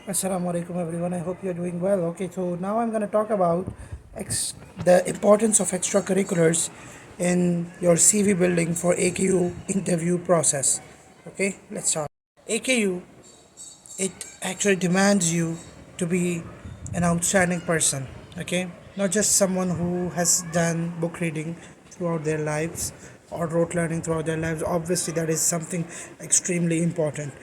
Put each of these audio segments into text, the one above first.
Assalamu alaikum everyone. I hope you're doing well. Okay, so now I'm going to talk about the importance of extracurriculars in your CV building for AKU interview process. Okay, let's start. AKU, it actually demands you to be an outstanding person. Okay, not just someone who has done book reading throughout their lives or rote learning throughout their lives. Obviously, that is something extremely important.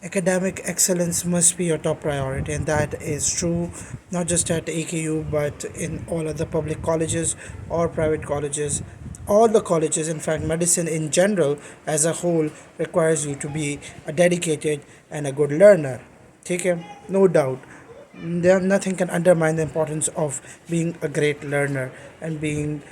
Academic excellence must be your top priority, and that is true not just at AKU but in all other public colleges or private colleges. All the colleges, in fact, medicine in general as a whole, requires you to be a dedicated and a good learner. Take it, no doubt. There, nothing can undermine the importance of being a great learner and being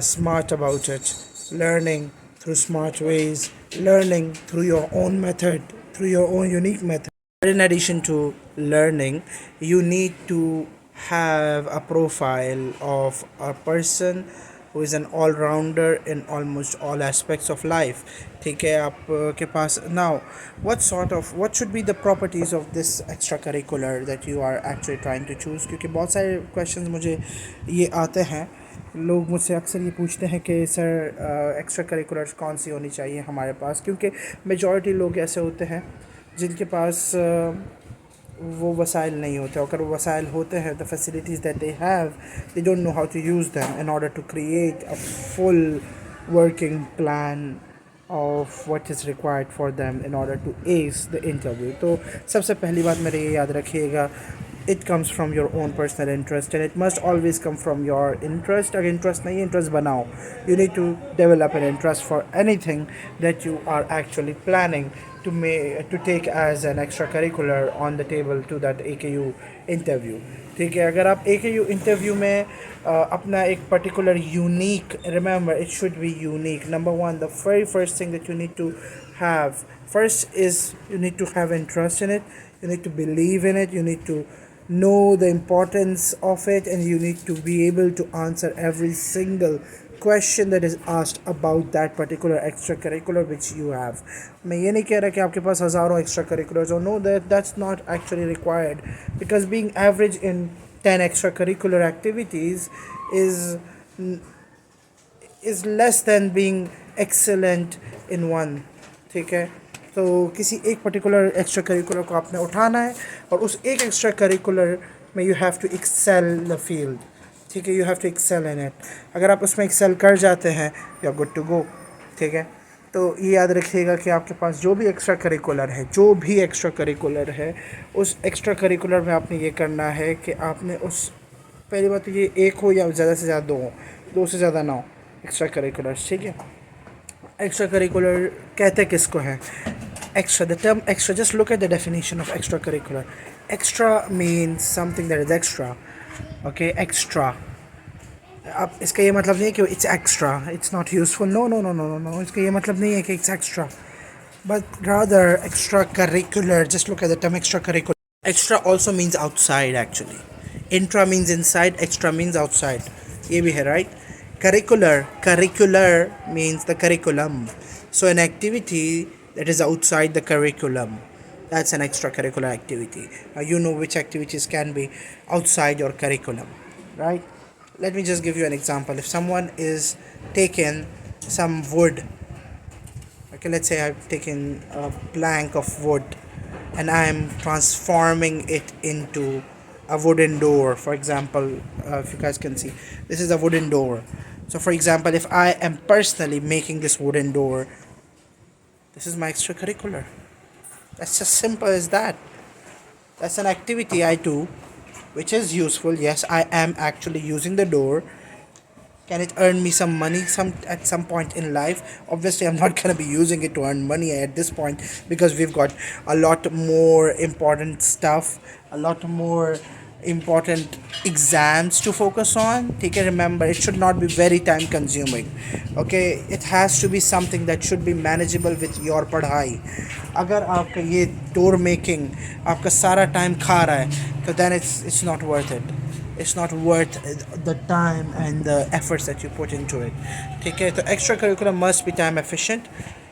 smart about it. Learning through smart ways, learning through your own method, through your own unique method. In addition to learning, you need to have a profile of a person who is an all-rounder in almost all aspects of life. ठीक है आपके पास now what should be the properties of this extracurricular that you are actually trying to choose, क्योंकि बहुत सारे questions मुझे ये आते हैं. लोग मुझसे अक्सर ये पूछते हैं कि सर एक्स्ट्रा करिकुलर्स कौन सी होनी चाहिए हमारे पास, क्योंकि मेजॉरिटी लोग ऐसे होते हैं जिनके पास वो वसाइल नहीं होते. अगर वो वसाइल होते हैं, the facilities that they have, they don't know how to use them in order to create a full working plan of what is required for them in order to ace the interview. तो सबसे पहली बात मेरे ये याद रखिएगा, it comes from your own personal interest and it must always come from your interest. अगर interest नहीं है, interest बनाओ. You need to develop an interest for anything that you are actually planning to take as an extracurricular on the table to that AKU interview. ठीक है, अगर आप AKU interview में अपना एक particular unique, remember it should be unique. Number one, the very first thing that you need to have first is you need to have interest in it, you need to believe in it, you need to know the importance of it, and you need to be able to answer every single question that is asked about that particular extracurricular which you have. मैं ये नहीं कह रहा कि आपके पास हज़ारों extra curriculars हो. No, that's not actually required, because being average in 10 extracurricular activities is less than being excellent in one. ठीक है, तो किसी एक पर्टिकुलर एक्स्ट्रा करिकुलर को आपने उठाना है और उस एक एक्स्ट्रा करिकुलर में you have to excel the field. ठीक है, you have to excel in it. अगर आप उसमें एक्सेल कर जाते हैं, you are good to go. ठीक है, तो ये याद रखिएगा कि आपके पास जो भी एक्स्ट्रा करिकुलर है, उस एक्स्ट्रा करिकुलर में आपने ये करना है कि आपने उस, पहली बात तो ये एक हो या ज़्यादा से ज़्यादा दो से ज़्यादा ना हो एक्स्ट्रा करिकुलर्स. ठीक है, एक्स्ट्रा करिकुलर कहते किसको हैं? Extra, the term extra, just look at the definition of extracurricular. Extra means something that is extra. Okay, extra. अब इसका ये मतलब नहीं है कि it's extra, it's not useful. No. इसका ये मतलब नहीं है कि it's extra, but rather extracurricular. Just look at the term extracurricular. Extra also means outside actually. Intra means inside, extra means outside. ये भी है, right? Curricular means the curriculum. So an activity that is outside the curriculum, that's an extracurricular activity. You know which activities can be outside your curriculum, right? Let me just give you an example. If someone is taking some wood, okay, let's say I've taken a plank of wood and I am transforming it into a wooden door, for example. If you guys can see, this is a wooden door. So for example, if I am personally making this wooden door, this is my extracurricular. That's as simple as that. That's an activity I do which is useful. Yes, I am actually using the door. Can it earn me some money at some point in life? Obviously, I'm not going to be using it to earn money at this point, because we've got a lot more important stuff, a lot more important exams to focus on. Take it, remember, it should not be very time consuming. Okay, it has to be something that should be manageable with your पढ़ाई. अगर आपका ये door making आपका सारा time खा रहा है, तो then it's not worth it. It's not worth the time and the efforts that you put into it. ठीक है, तो extracurricular must be time efficient.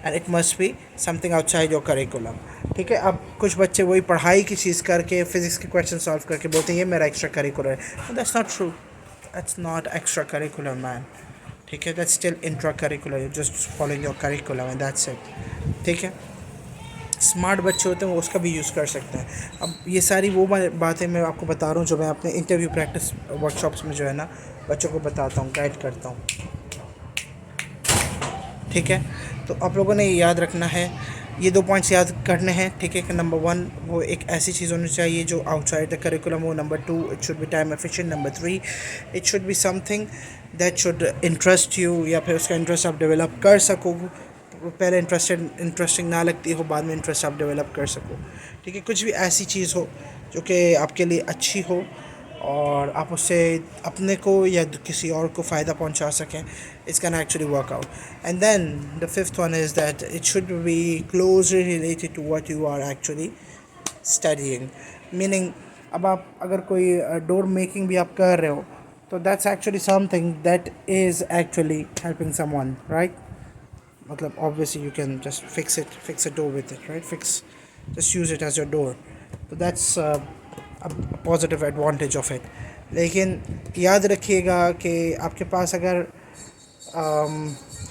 And it must be something outside your curriculum. ठीक है, अब कुछ बच्चे वही पढ़ाई की चीज़ करके फिजिक्स के क्वेश्चन सॉल्व करके बोलते हैं ये मेरा एक्स्ट्रा करिकुलर है। That's not true, that's not extra curricular man. ठीक है, that's still intra curricular, you just following your curriculum and that's it. ठीक है, स्मार्ट बच्चे होते हैं वो उसका भी यूज़ कर सकते हैं। अब ये सारी वो बातें मैं आपको बता रहा हूँ जो मैं अपने इंटरव्यू प्रैक्टिस वर्कशॉप्स में जो है ना बच्चों को बताता हूँ, गाइड करता हूँ। ठीक है, तो आप लोगों ने ये याद रखना है, ये 2 पॉइंट्स याद करने हैं। ठीक है, कि नंबर 1 वो एक ऐसी चीज़ होनी चाहिए जो आउटसाइड द करिकुलम हो। Number 2 it should B time efficient. Number 3 it should be something that should interest you, या फिर उसका इंटरेस्ट आप डेवलप कर सको। पहले इंटरेस्टिंग ना लगती हो, बाद में इंटरेस्ट आप डेवलप कर सको। ठीक है, कुछ भी ऐसी चीज़ हो जो कि आपके लिए अच्छी हो और आप उससे अपने को या किसी और को फ़ायदा पहुंचा सकें, it's can actually work out. And then the fifth one is that it should be closely related to what you are actually studying. Meaning अब आप अगर कोई डोर मेकिंग भी आप कर रहे हो तो that's actually something that is actually helping someone, right? मतलब obviously you can just fix a door with it, right? Just use it as your door. So that's a positive advantage of it. लेकिन याद रखिएगा कि आपके पास अगर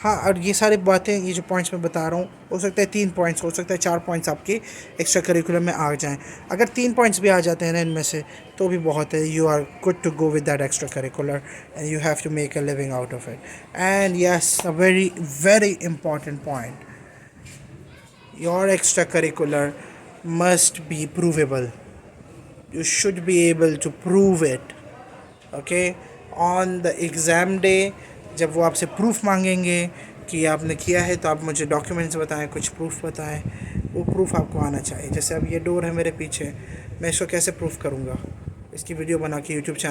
हाँ, और ये सारी बातें, ये जो पॉइंट्स मैं बता रहा हूँ, हो सकता है 3 पॉइंट्स, हो सकता है 4 पॉइंट्स आपके एक्स्ट्रा करिकुलम में आ जाएं। अगर 3 पॉइंट्स भी आ जाते हैं ना इनमें से तो भी बहुत है। You are good to go with that extra curricular and you have to make a living out of it. And yes, a very very important point, your extra curricular must be provable. You should be able to prove it. Okay, on the exam day जब वो आपसे proof मांगेंगे कि आपने किया है तो आप मुझे डॉक्यूमेंट्स बताएं, कुछ प्रूफ बताएं। वो प्रूफ आपको आना चाहिए। जैसे अब ये डोर है मेरे पीछे, मैं इसको कैसे प्रूफ करूँगा? इसकी वीडियो बना के यूट्यूब चैनल